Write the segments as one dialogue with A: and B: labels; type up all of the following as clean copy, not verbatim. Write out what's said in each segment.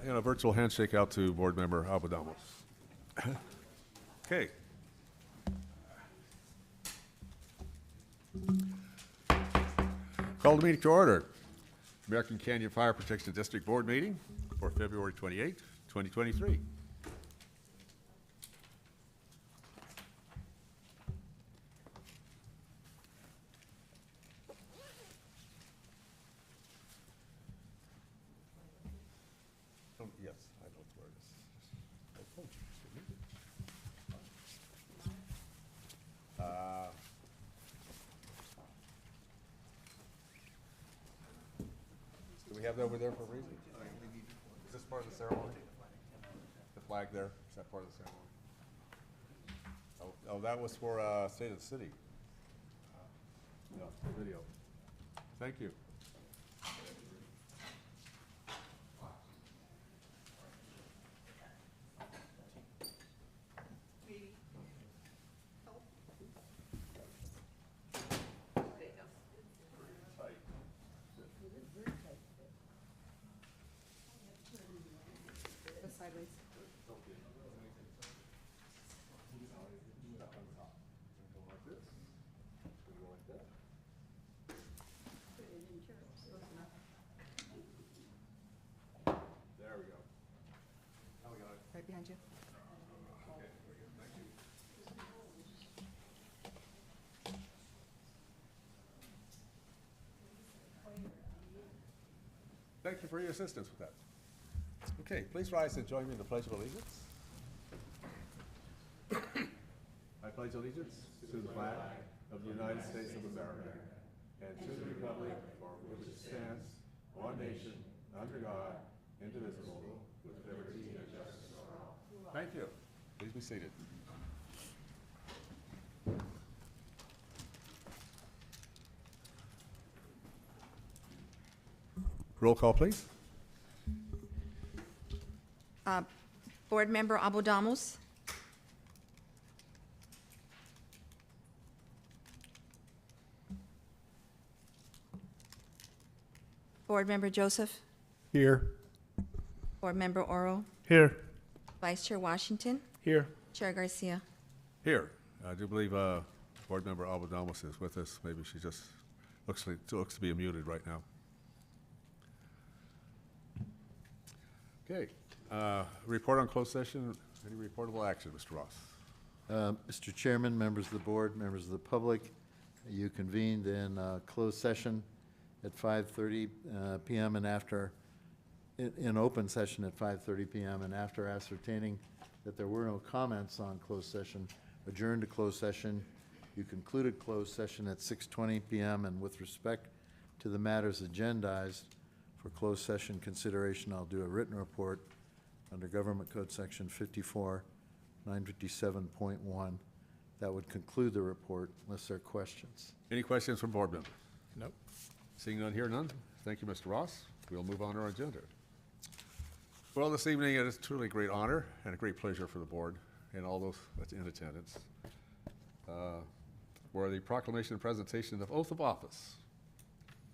A: and a virtual handshake out to Board Member Abadamos. Okay. Call the meeting to order. American Canyon Fire Protection District Board meeting for February 28, 2023. Yes, I know where it is. Do we have that over there for a reason? Is this part of the ceremony? The flag there, is that part of the ceremony? Oh, that was for State of the City. No, video. Thank you.
B: Sideways.
A: There we go. Now we got it.
B: Right behind you.
A: Okay, very good. Thank you. Thank you for your assistance with that. Okay, please rise and join me in the Pledge of Allegiance. I pledge allegiance to the flag of the United States of America and to the republic for which it stands, one nation, under God, indivisible, with liberty and justice for all. Thank you. Please be seated. Roll call, please.
B: Board Member Abodamos. Board Member Joseph.
C: Here.
B: Board Member Oro.
C: Here.
B: Vice Chair Washington.
C: Here.
B: Chair Garcia.
A: Here. I do believe Board Member Abadamos is with us. Maybe she just looks to be muted right now. Okay. Report on closed session. Any reportable action, Mr. Ross?
D: Mr. Chairman, members of the board, members of the public, you convened in closed session at 5:30 p.m. and after, in open session at 5:30 p.m. and after ascertaining that there were no comments on closed session, adjourned to closed session. You concluded closed session at 6:20 p.m. and with respect to the matters agendized for closed session consideration, I'll do a written report under Government Code Section 54-957.1. That would conclude the report unless there are questions.
A: Any questions from board members?
C: Nope.
A: Seeing none here, none. Thank you, Mr. Ross. We'll move on to our agenda. Well, this evening it is truly a great honor and a great pleasure for the board and all those that's in attendance for the proclamation and presentation of oath of office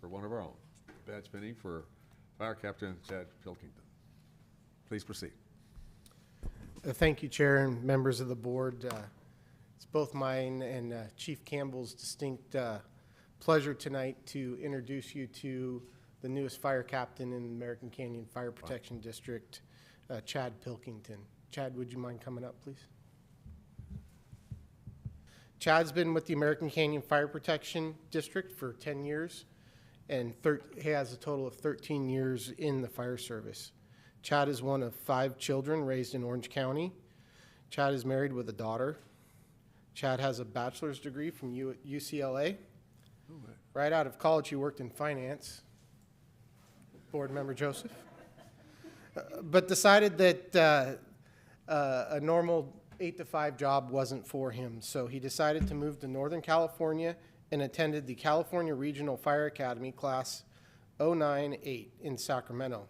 A: for one of our own, badge pinning for Fire Captain Chad Pilkington. Please proceed.
C: Thank you, Chair and members of the board. It's both mine and Chief Campbell's distinct pleasure tonight to introduce you to the newest fire captain in the American Canyon Fire Protection District, Chad Pilkington. Chad, would you mind coming up, please? Chad's been with the American Canyon Fire Protection District for 10 years and he has a total of 13 years in the fire service. Chad is one of 5 children raised in Orange County. Chad is married with a daughter. Chad has a bachelor's degree from UCLA. Right out of college, he worked in finance. Board Member Joseph. But decided that a normal 8-to-5 job wasn't for him. So he decided to move to Northern California and attended the California Regional Fire Academy Class 098 in Sacramento.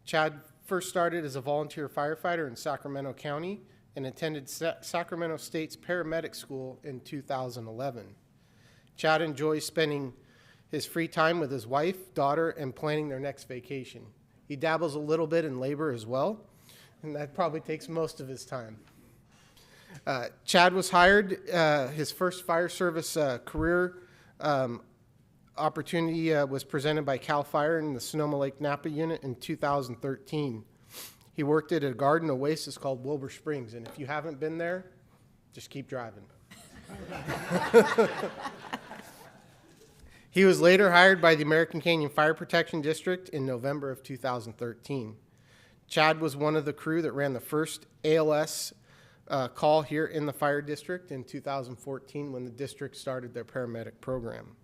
C: Chad first started as a volunteer firefighter in Sacramento County and attended Sacramento State's paramedic school in 2011. Chad enjoys spending his free time with his wife, daughter, and planning their next vacation. He dabbles a little bit in labor as well, and that probably takes most of his time. Chad was hired, his first fire service career opportunity was presented by CAL FIRE in the Sonoma Lake Napa unit in 2013. He worked at a garden oasis called Wilbur Springs, and if you haven't been there, just keep driving. He was later hired by the American Canyon Fire Protection District in November of 2013. Chad was one of the crew that ran the first ALS call here in the fire district in 2014 when the district started their paramedic program.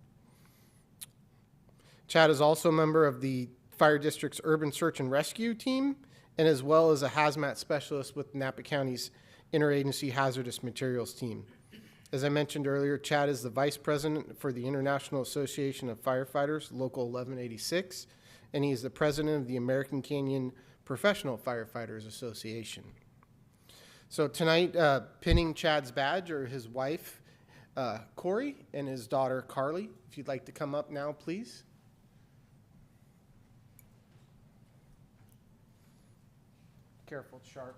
C: Chad is also a member of the fire district's urban search and rescue team, and as well as a hazmat specialist with Napa County's interagency hazardous materials team. As I mentioned earlier, Chad is the vice president for the International Association of Firefighters, Local 1186, and he is the president of the American Canyon Professional Firefighters Association. So tonight, pinning Chad's badge are his wife, Corey, and his daughter, Carly. If you'd like to come up now, please. Careful, it's sharp,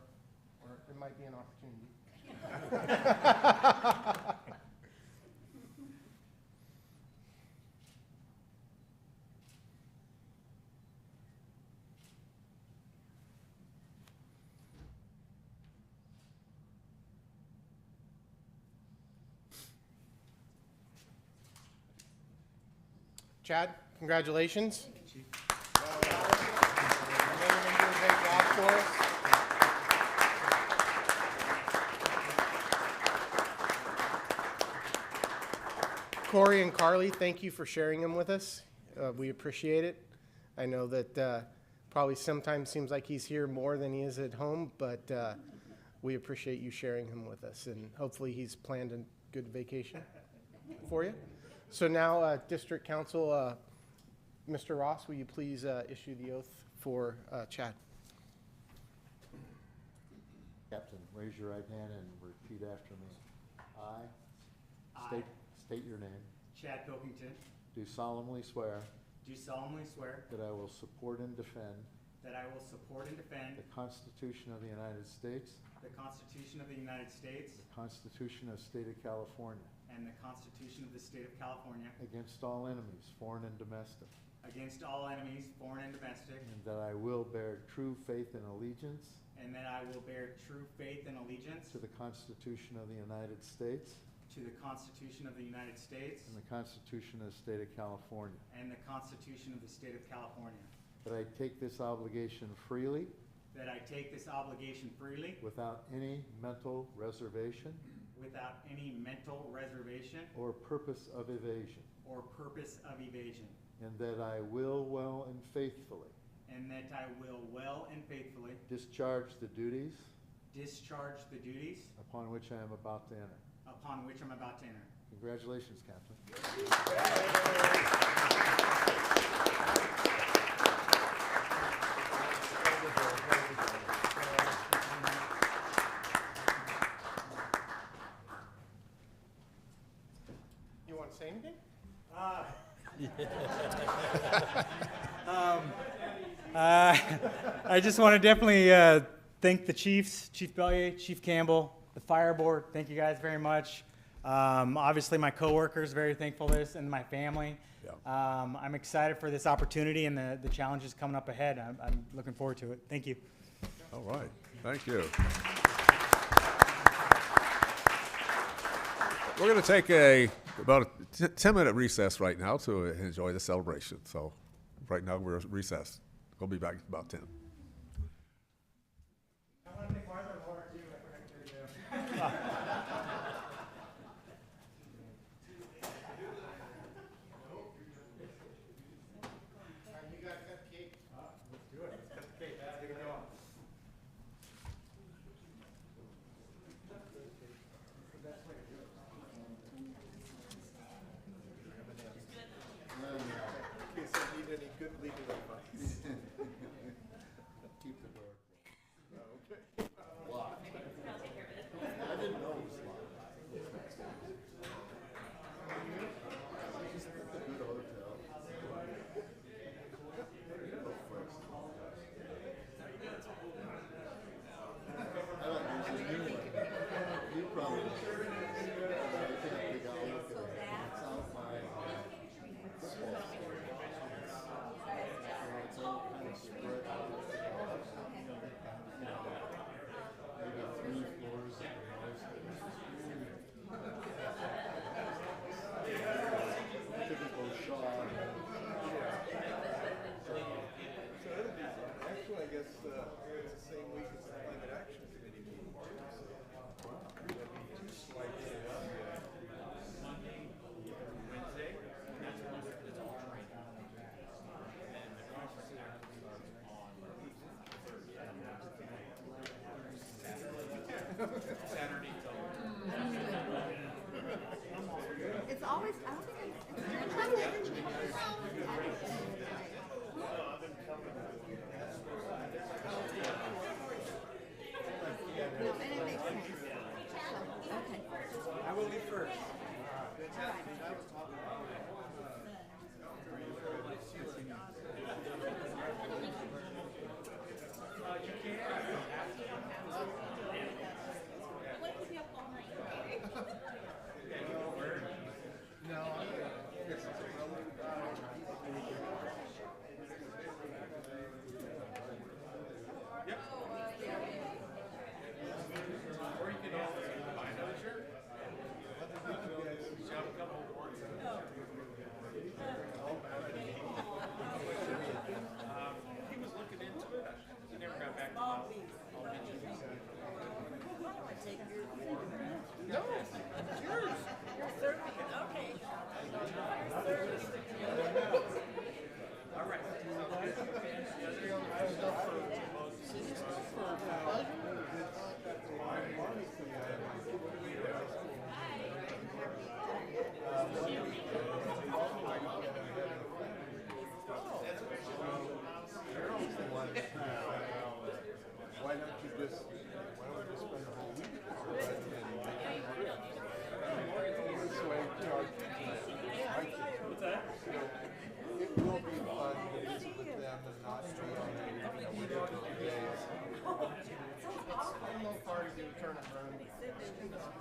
C: or it might be an opportunity. Chad, congratulations. Thank you, Chief. You're going to do a great job for us. Corey and Carly, thank you for sharing him with us. We appreciate it. I know that probably sometimes seems like he's here more than he is at home, but we appreciate you sharing him with us, and hopefully he's planned a good vacation for you. So now, District Council, Mr. Ross, will you please issue the oath for Chad?
D: Captain, raise your right hand and repeat after me. I state your name.
E: Chad Pilkington,
D: Do solemnly swear
E: do solemnly swear
D: that I will support and defend
E: that I will support and defend
D: the Constitution of the United States,
E: the Constitution of the United States
D: the Constitution of the State of California,
E: and the Constitution of the State of California
D: against all enemies, foreign and domestic,
E: against all enemies, foreign and domestic,
D: and that I will bear true faith and allegiance
E: and that I will bear true faith and allegiance
D: to the Constitution of the United States
E: to the Constitution of the United States
D: and the Constitution of the State of California,
E: and the Constitution of the State of California,
D: that I take this obligation freely
E: that I take this obligation freely
D: without any mental reservation
E: without any mental reservation
D: or purpose of evasion,
E: or purpose of evasion,
D: and that I will well and faithfully
E: and that I will well and faithfully
D: discharge the duties
E: discharge the duties
D: upon which I am about to enter.
E: upon which I'm about to enter.
D: Congratulations, Captain.
C: You want to say anything?
E: I just want to definitely thank the chiefs, Chief Bellier, Chief Campbell, the fire board. Thank you guys very much. Obviously, my coworkers, very thankful for this, and my family. I'm excited for this opportunity and the challenges coming up ahead. I'm looking forward to it. Thank you.
A: All right, thank you. We're going to take about a 10-minute recess right now to enjoy the celebration. So right now we're recessed. We'll be back in about 10.
E: I want to thank Martha and Laura too. I forgot to do.
C: You guys got the cake.
E: Let's do it. Let's cut the cake. Let's get it going.
C: In case you need any good legal advice.
D: Keep the door closed. Locked. I didn't know it was locked. Good hotel. Go first.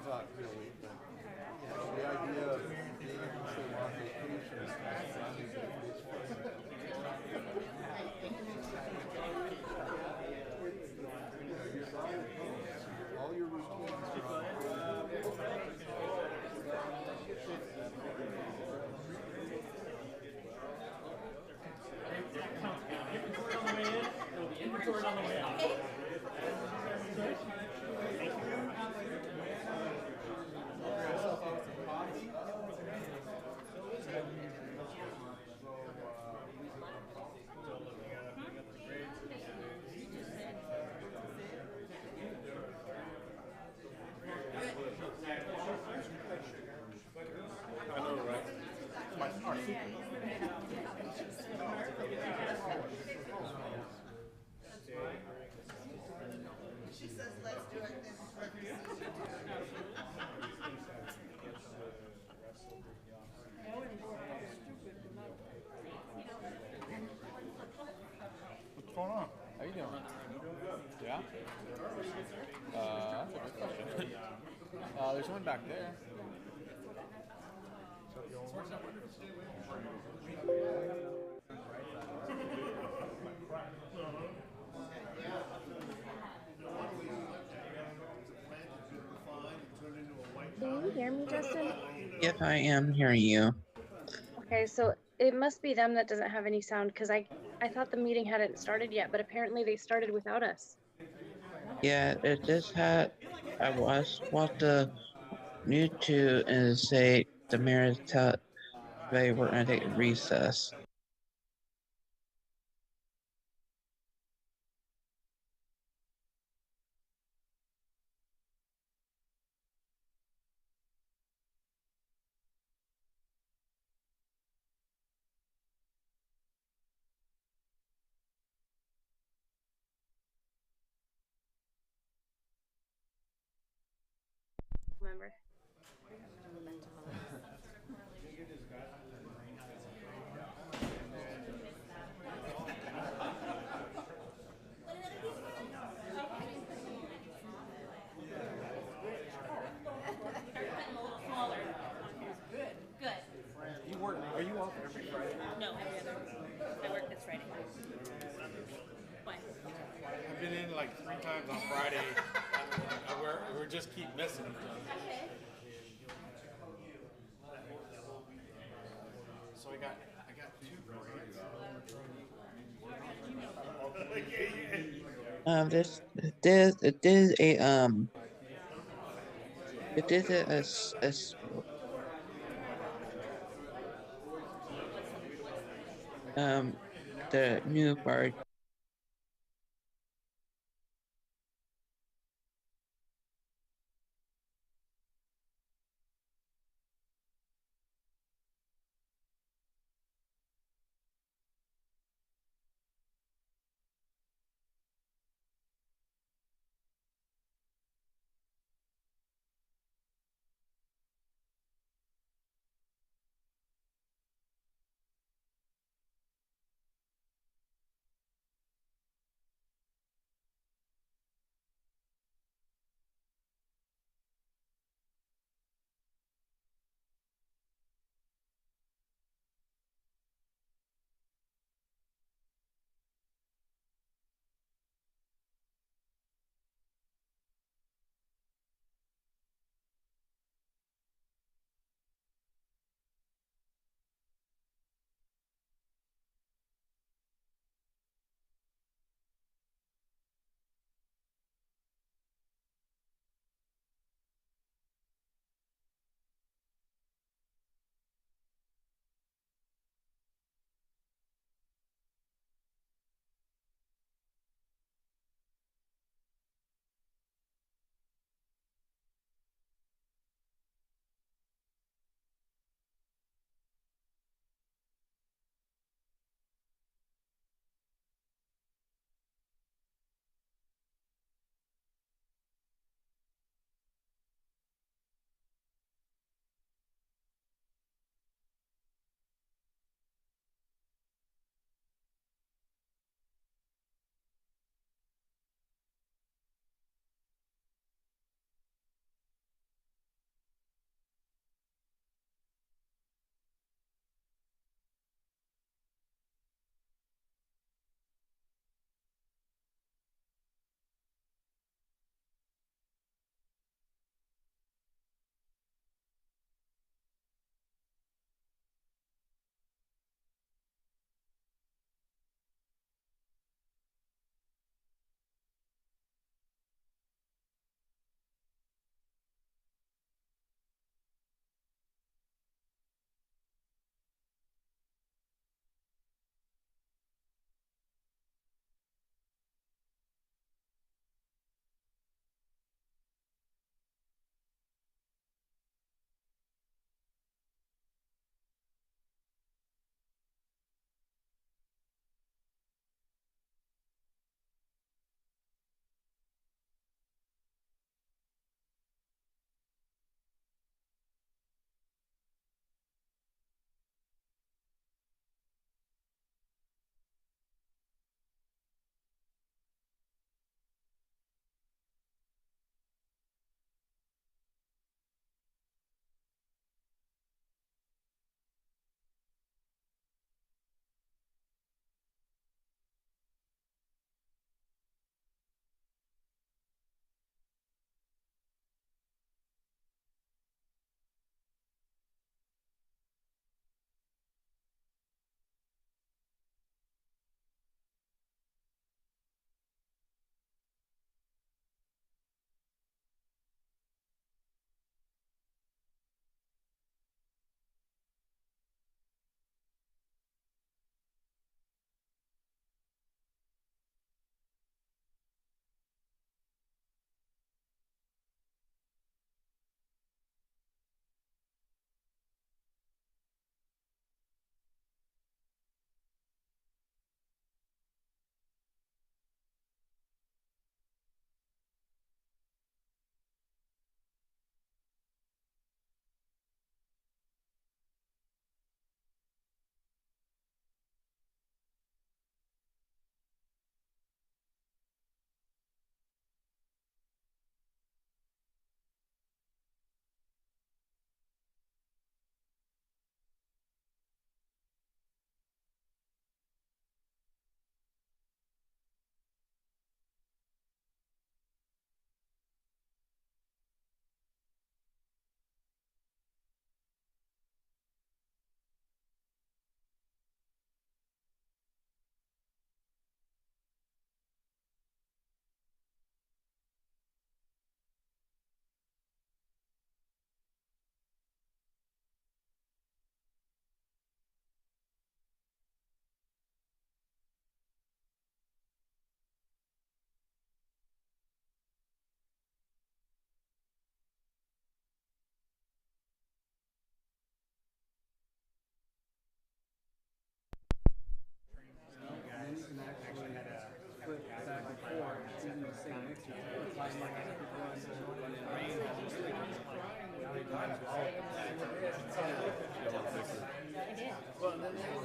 A: Not really, but the idea of being able to go on vacation is kind of fun. All your routines are on.
F: What's going on? How you doing? Yeah? That's a good question. There's one back there.
G: Can you hear me, Justin?
H: Yep, I am hearing you.
G: Okay, so it must be them that doesn't have any sound because I thought the meeting hadn't started yet, but apparently they started without us.
H: Yeah, it just had. I was watched the YouTube and say the mayor tell they were gonna take a recess.
G: Remember?
F: Are you off every Friday?
I: No, every other. I work this Friday. Why?
F: I've been in like 3 times on Friday. We just keep missing each other. So I got 2 grades.
H: This a it is the new part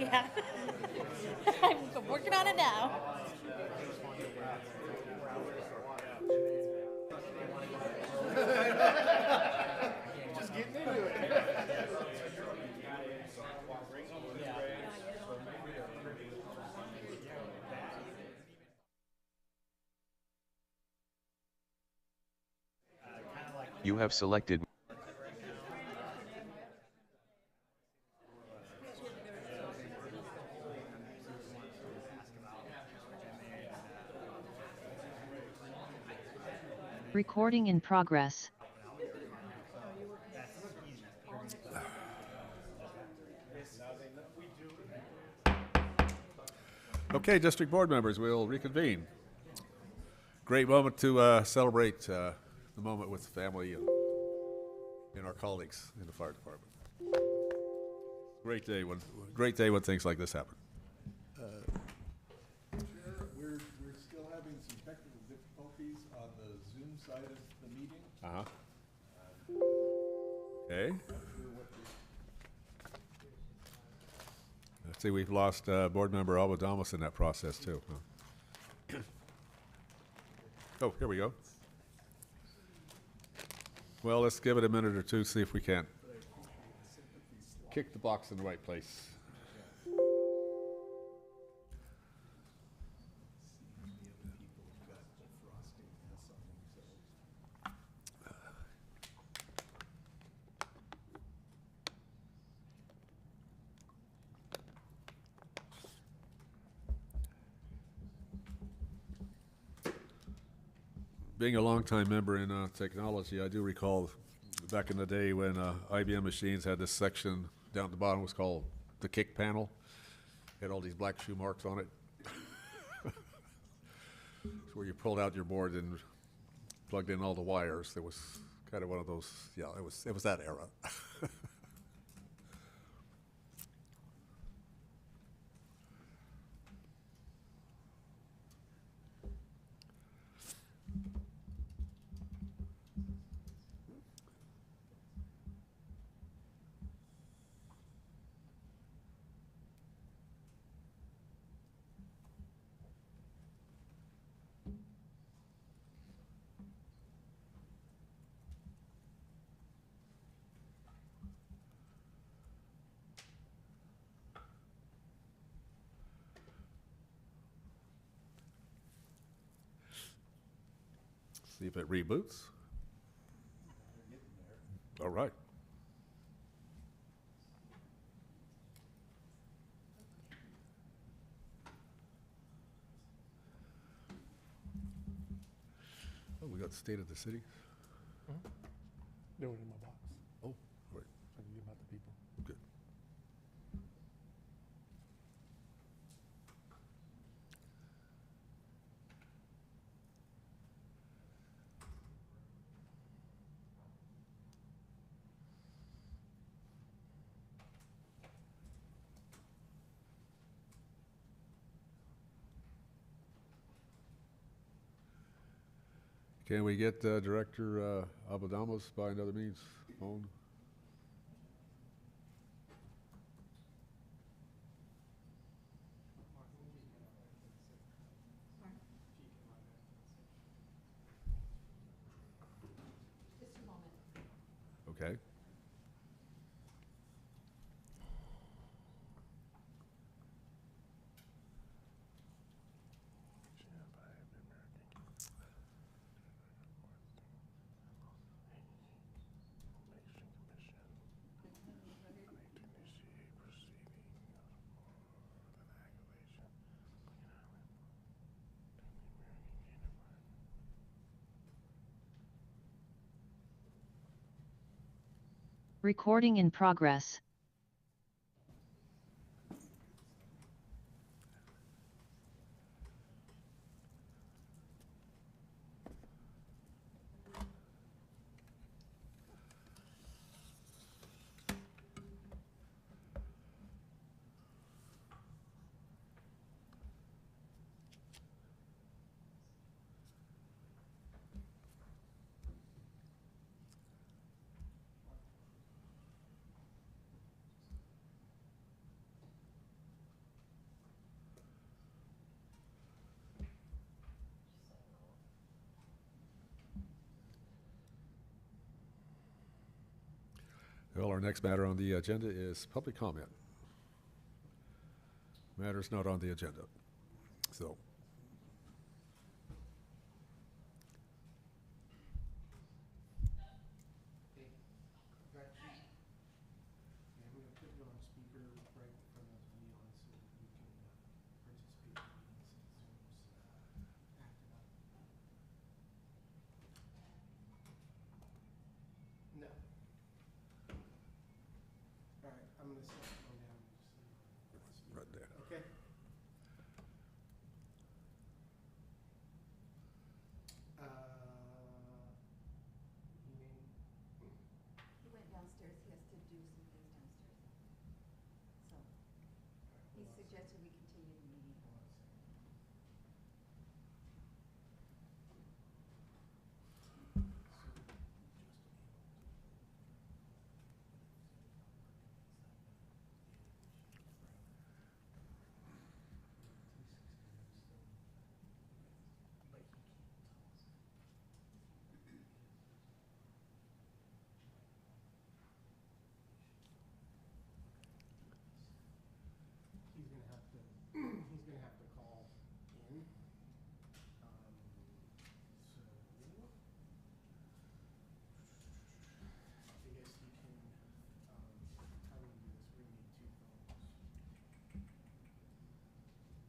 I: Yeah. I'm working on it now.
J: You have selected
K: Recording in progress.
A: Okay, district board members, we'll reconvene. Great moment to celebrate the moment with family and our colleagues in the fire department. Great day when things like this happen.
D: We're still having some technical difficulties on the Zoom side of the meeting.
A: Uh-huh. Okay. Let's see, we've lost board member Albadamas in that process too. Huh? Oh, here we go. Well, let's give it a minute or two, see if we can't kick the box in the right place. Being a longtime member in technology, I do recall back in the day when IBM machines had this section down at the bottom was called the kick panel. Had all these black shoe marks on it. It's where you pulled out your board and plugged in all the wires. It was kind of one of those, yeah, it was that era. See if it reboots. All right. Oh, we got the state of the city.
C: They were in my box.
A: Oh, right.
C: I can give them out to people.
A: Good. Can we get Director Albadamas by another means phone? Okay.
K: Recording in progress.
L: Well, our next matter on the agenda is public comment. Matters not on the agenda. So,
C: I'm going to put you on speaker right in front of Leon so that you can participate in the meeting since Zoom's acted up. No. All right, I'm going to set the phone down just so you're on speaker.
L: right there.
C: Okay. You name?
B: He went downstairs, he has to do some things downstairs. So, he suggested we continue the meeting.
C: He's gonna have to call in. So, I guess you can, how do we do this? We need two phones.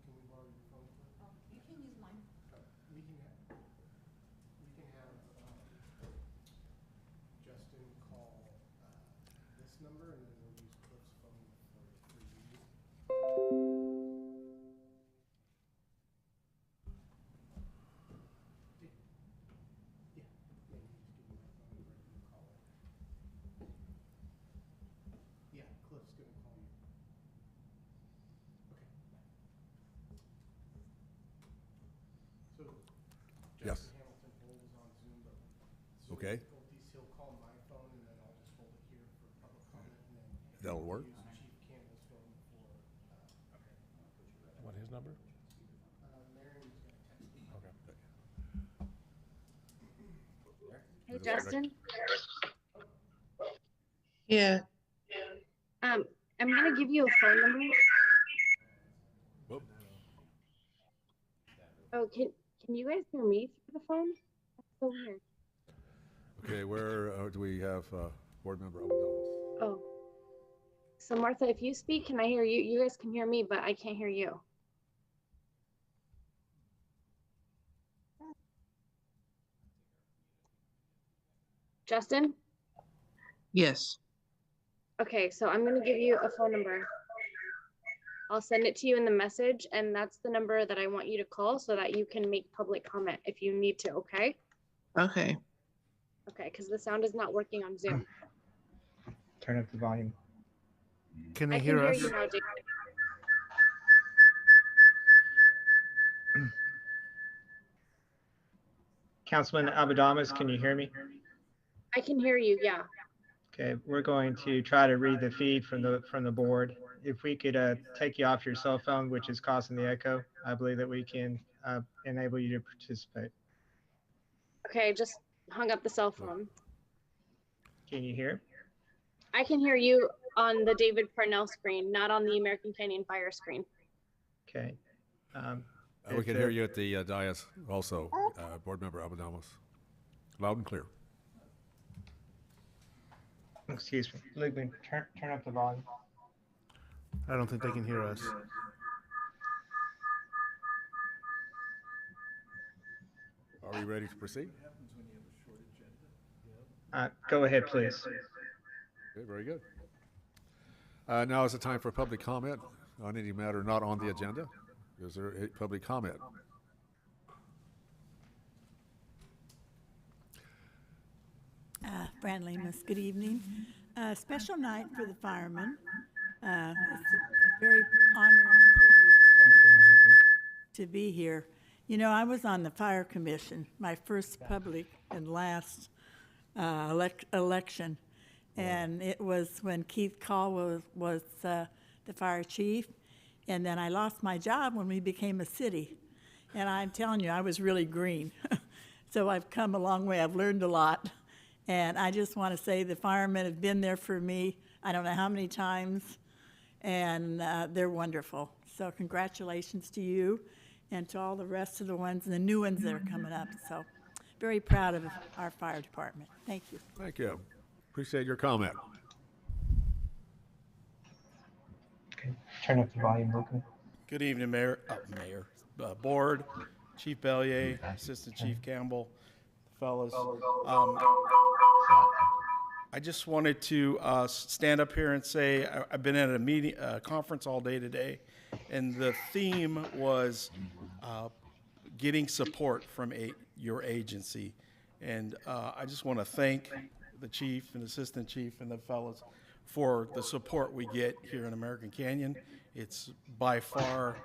C: Can we borrow your phone?
B: Oh, you can use mine.
C: We can have, Justin call, this number and then we'll use Cliff's phone for you. Yeah, maybe just give me my phone number and you call it. Yeah, Cliff's gonna call you. Okay, bye. So,
L: Yes.
C: Justin Hamilton Hold is on Zoom, but Zoom
L: Okay.
C: difficulties, he'll call my phone and then I'll just hold it here for public comment and then
L: That'll work.
C: use Chief Campbell's phone for,
L: What, his number?
C: Marion's gonna text me.
L: Okay.
G: Hey, Justin.
H: Yeah.
G: I'm gonna give you a phone number.
L: Whoop.
G: Oh, can you guys hear me through the phone? That's so weird.
L: Okay, where do we have board member Abdallah?
G: Oh. So Martha, if you speak, can I hear you? You guys can hear me, but I can't hear you. Justin?
H: Yes.
G: Okay, so I'm gonna give you a phone number. I'll send it to you in the message, and that's the number that I want you to call so that you can make public comment if you need to, okay?
H: Okay.
G: Okay, because the sound is not working on Zoom.
E: Turn up the volume.
C: Can
G: I can hear you now, David.
E: Councilman Abadamas, can you hear me?
G: I can hear you, yeah.
E: Okay, we're going to try to read the feed from the board. If we could take you off your cell phone, which is causing the echo, I believe that we can enable you to participate.
G: Okay, just hung up the cell phone.
E: Can you hear?
G: I can hear you on the David Parnell screen, not on the American Canyon Fire screen.
E: Okay.
L: We can hear you at the dais also, board member Abadamas. Loud and clear.
E: Excuse me. Ludwig, turn up the volume.
C: I don't think they can hear us.
L: Are we ready to proceed?
E: Go ahead, please.
L: Okay, very good. Now is the time for public comment on any matter not on the agenda. Is there a public comment?
M: Fran Lemus, good evening. Special night for the firemen. It's a very honor and privilege to be here. You know, I was on the fire commission, my first public and last election, and it was when Keith Call was the fire chief, and then I lost my job when we became a city. And I'm telling you, I was really green. So I've come a long way. I've learned a lot. And I just want to say the firemen have been there for me, I don't know how many times, and they're wonderful. So congratulations to you and to all the rest of the ones, and the new ones that are coming up. So very proud of our fire department. Thank you.
L: Thank you. Appreciate your comment.
N: Turn up the volume, Luca.
O: Good evening, Board, Chief Bellier, Assistant Chief Campbell, fellas. I just wanted to stand up here and say I've been at a meeting, conference all day today, and the theme was getting support from your agency. And I just want to thank the chief and assistant chief and the fellas for the support we get here in American Canyon. It's by far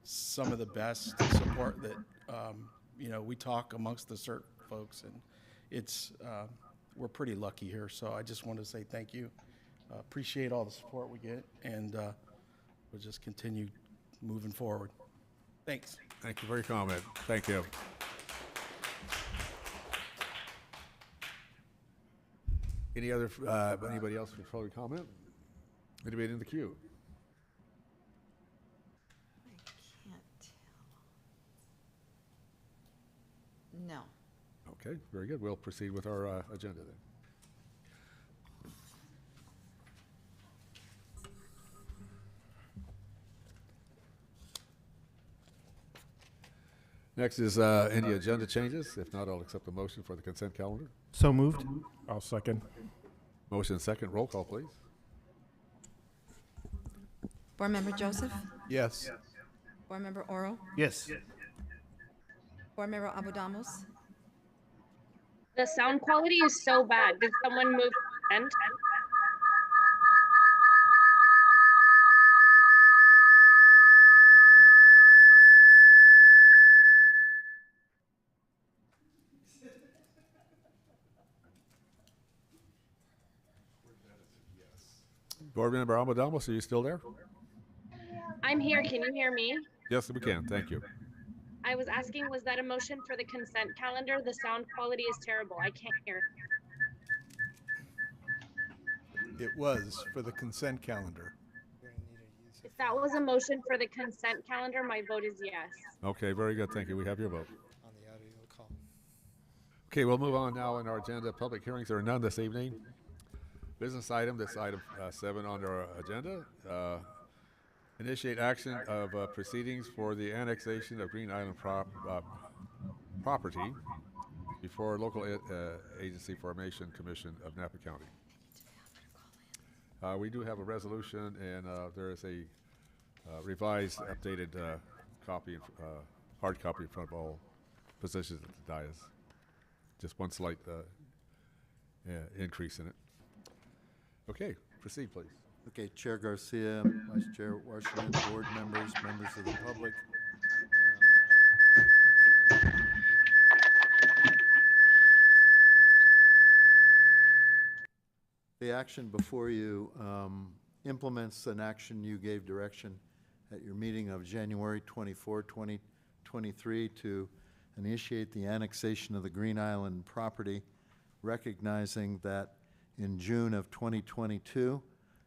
O: some of the best support that, we talk amongst the CERT folks, and it's, we're pretty lucky here. So I just want to say thank you. Appreciate all the support we get, and we'll just continue moving forward. Thanks.
L: Thank you for your comment. Thank you. Anybody else for public comment? Anybody in the queue?
B: I can't tell. No.
L: Okay, very good. We'll proceed with our agenda then. Next is any agenda changes. If not, I'll accept a motion for the consent calendar.
P: So moved. I'll second.
L: Motion second. Roll call, please.
B: Board Member Joseph?
P: Yes.
B: Board Member Oro?
P: Yes.
B: Board Member Abudamos?
G: The sound quality is so bad. Did someone move consent?
L: Board Member Almadamos, are you still there?
G: I'm here. Can you hear me?
L: Yes, we can. Thank you.
G: I was asking, was that a motion for the consent calendar? The sound quality is terrible. I can't hear.
P: It was for the consent calendar.
G: If that was a motion for the consent calendar, my vote is yes.
L: Okay, very good. Thank you. We have your vote. Okay, we'll move on now in our agenda. Public hearings, there are none this evening. Business item, this item 7 on our agenda. Initiate action of proceedings for the annexation of Green Island property before local agency formation commission of Napa County. We do have a resolution, and there is a revised, updated copy, hard copy in front of all positions at the dais. Just one slight increase in it. Okay, proceed, please.
D: Okay, Chair Garcia, Vice Chair Washington, board members, members of the public. The action before you implements an action you gave direction at your meeting of January 24, 2023 to initiate the annexation of the Green Island property, recognizing that in June of 2022,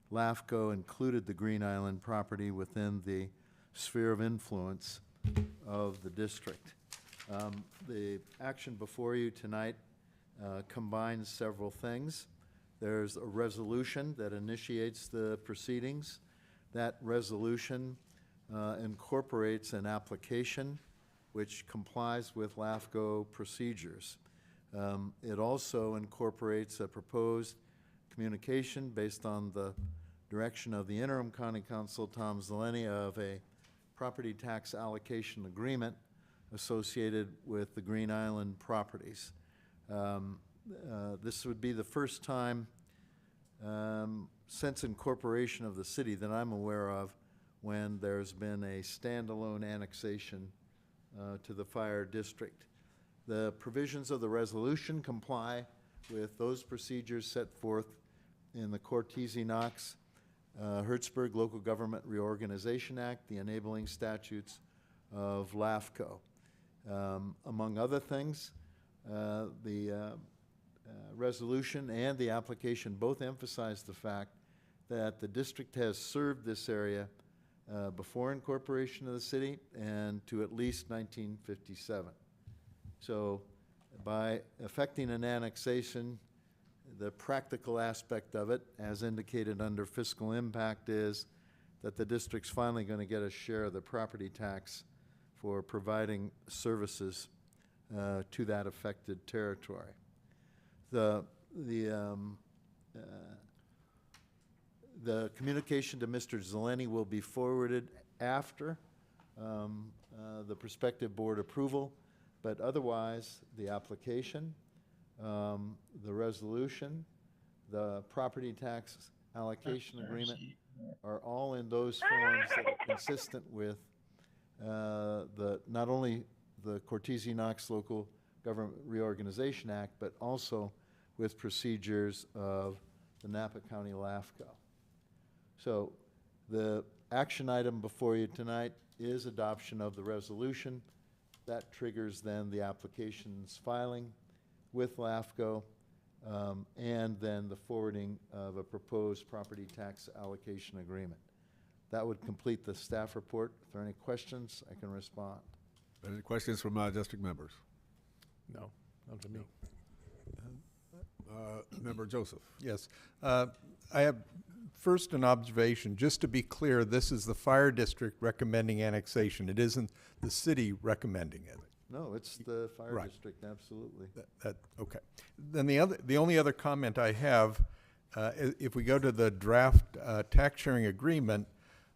D: LAFCO included the Green Island property within the sphere of influence of the district. The action before you tonight combines several things. There's a resolution that initiates the proceedings. That resolution incorporates an application which complies with LAFCO procedures. It also incorporates a proposed communication based on the direction of the interim county counsel, Tom Zeleny, of a property tax allocation agreement associated with the Green Island properties. This would be the first time since incorporation of the city that I'm aware of when there's been a standalone annexation to the fire district. The provisions of the resolution comply with those procedures set forth in the Cortese-Knox Hertzberg Local Government Reorganization Act, the enabling statutes of LAFCO. Among other things, the resolution and the application both emphasize the fact that the district has served this area before incorporation of the city and to at least 1957. So by effecting an annexation, the practical aspect of it, as indicated under fiscal impact, is that the district's finally going to get a share of the property tax for providing services to that affected territory. The communication to Mr. Zeleny will be forwarded after the prospective board approval, but otherwise, the application, the resolution, the property tax allocation agreement are all in those forms that are consistent with not only the Cortese-Knox Local Government Reorganization Act, but also with procedures of the Napa County LAFCO. So the action item before you tonight is adoption of the resolution. That triggers then the application's filing with LAFCO, and then the forwarding of a proposed property tax allocation agreement. That would complete the staff report. If there are any questions, I can respond.
L: Any questions from district members?
P: No, not to me.
L: Member Joseph.
P: Yes. I have first an observation. Just to be clear, this is the fire district recommending annexation. It isn't the city recommending it.
D: No, it's the fire
P: Right.
D: district, absolutely.
P: Okay. Then the only other comment I have, if we go to the draft tax sharing agreement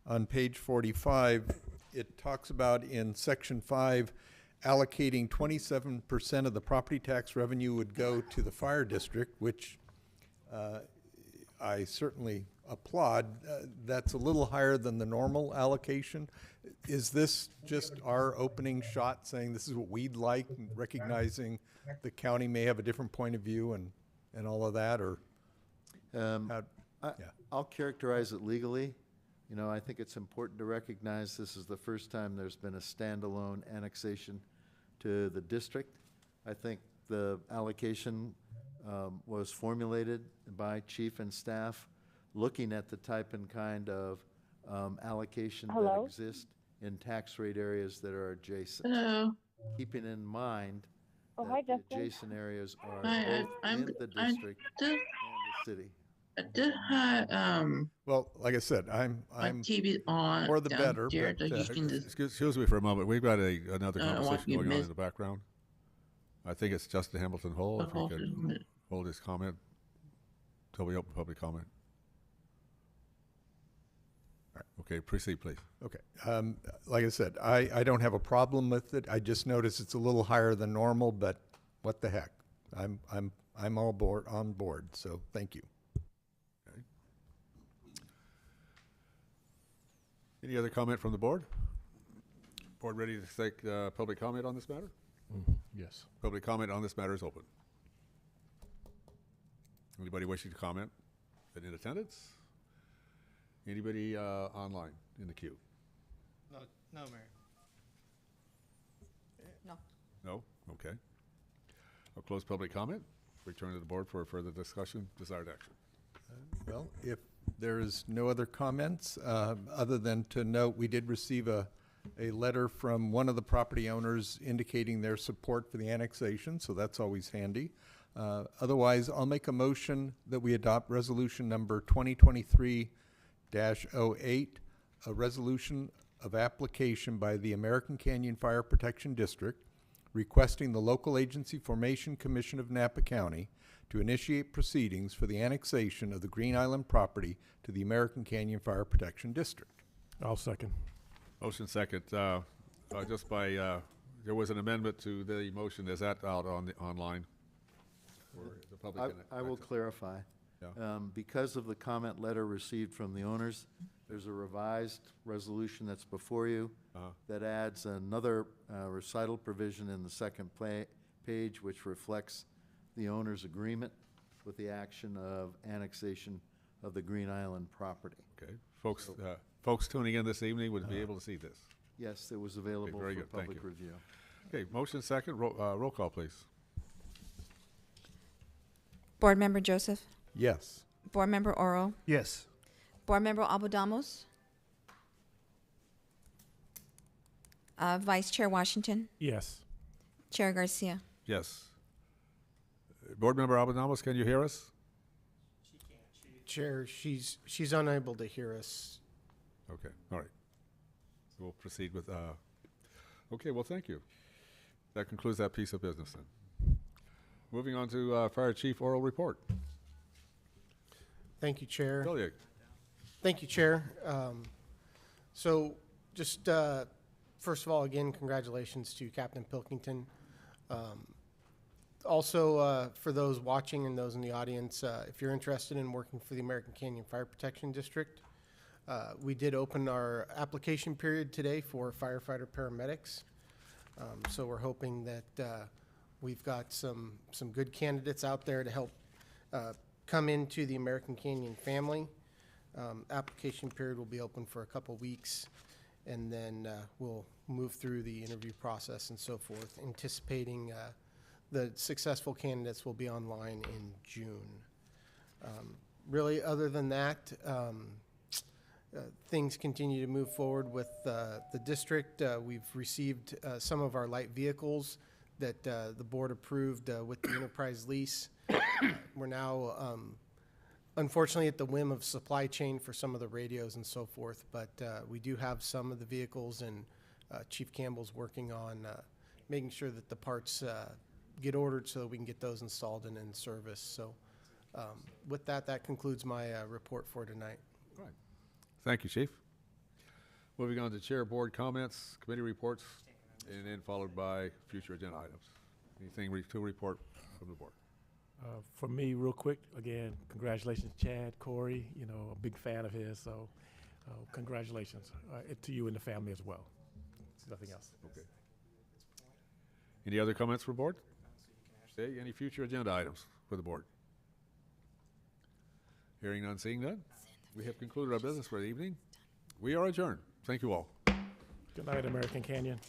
P: on page 45, it talks about in section 5 allocating 27% of the property tax revenue would go to the fire district, which I certainly applaud. That's a little higher than the normal allocation. Is this just our opening shot saying this is what we'd like, and recognizing the county may have a different point of view and all of that, or?
D: I'll characterize it legally. You know, I think it's important to recognize this is the first time there's been a standalone annexation to the district. I think the allocation was formulated by chief and staff looking at the type and kind of allocation that exist in tax rate areas that are adjacent.
H: Hello.
D: Keeping in mind
G: Oh,
D: that
G: hi,
D: the
G: Justin.
D: adjacent areas are
H: Hi,
D: both
H: I'm-
D: in the
H: I
D: district
H: did-
D: and the city.
H: I did have
P: Well, like I said, I'm
H: my TV on
P: for the better,
H: down there,
P: but,
H: so you can just
L: Excuse me for a moment. We've got another
H: I don't want
L: conversation
H: you
L: going on
H: miss-
L: in the background. I think it's Justin Hamilton Hull. If he could hold his comment till we open public comment. Okay, proceed, please.
P: Okay. Like I said, I don't have a problem with it. I just noticed it's a little higher than normal, but what the heck? I'm all on board, so thank you.
L: Okay. Any other comment from the board? Board ready to take public comment on this matter?
P: Yes.
L: Public comment on this matter is open. Anybody wishing to comment that in attendance? Anybody online in the queue?
E: No, Mayor.
B: No.
L: No? Okay. I'll close public comment. Return to the board for further discussion, desired action.
P: Well, if there is no other comments, other than to note, we did receive a letter from one of the property owners indicating their support for the annexation, so that's always handy. Otherwise, I'll make a motion that we adopt resolution number 2023-08, a resolution of application by the American Canyon Fire Protection District requesting the Local Agency Formation Commission of Napa County to initiate proceedings for the annexation of the Green Island property to the American Canyon Fire Protection District.
N: I'll second.
L: Motion second. Just by, there was an amendment to the motion. Is that out on the online? For the public?
D: I will clarify.
L: Yeah.
D: Because of the comment letter received from the owners, there's a revised resolution that's before you that adds another recital provision in the second page, which reflects the owner's agreement with the action of annexation of the Green Island property.
L: Okay. Folks tuning in this evening would be able to see this.
D: Yes, it was available
L: very
D: for
L: good. Thank
D: public
L: you.
D: review.
L: Okay, motion second. Roll call, please.
B: Board Member Joseph,
P: Yes.
B: Board Member Oro,
P: Yes.
B: Board Member Abudamos, Vice Chair Washington,
L: Yes.
B: Chair Garcia.
L: Yes. Board Member Abadamos, can you hear us?
C: Chair, she's unable to hear us.
L: Okay, all right. We'll proceed with, okay, well, thank you. That concludes that piece of business then. Moving on to Fire Chief oral report.
C: Thank you, Chair.
L: Bellier.
C: Thank you, Chair. So just, first of all, again, congratulations to Captain Pilkington. Also, for those watching and those in the audience, if you're interested in working for the American Canyon Fire Protection District, we did open our application period today for firefighter paramedics. So we're hoping that we've got some good candidates out there to help come into the American Canyon family. Application period will be open for a couple weeks, and then we'll move through the interview process and so forth, anticipating the successful candidates will be online in June. Really, other than that, things continue to move forward with the district. We've received some of our light vehicles that the board approved with the enterprise lease. We're now, unfortunately, at the whim of supply chain for some of the radios and so forth, but we do have some of the vehicles, and Chief Campbell's working on making sure that the parts get ordered so that we can get those installed and in service. So with that, that concludes my report for tonight.
L: All right. Thank you, Chief. Moving on to Chair Board comments, committee reports, and then followed by future agenda items. Anything to report from the board?
N: For me, real quick, again, congratulations, Chad, Corey, you know, a big fan of his, so congratulations to you and the family as well. Nothing else.
L: Okay. Any other comments from board? Okay, any future agenda items for the board? Hearing none, seeing none, we have concluded our business for the evening. We are adjourned. Thank you all.
N: Good night, American Canyon.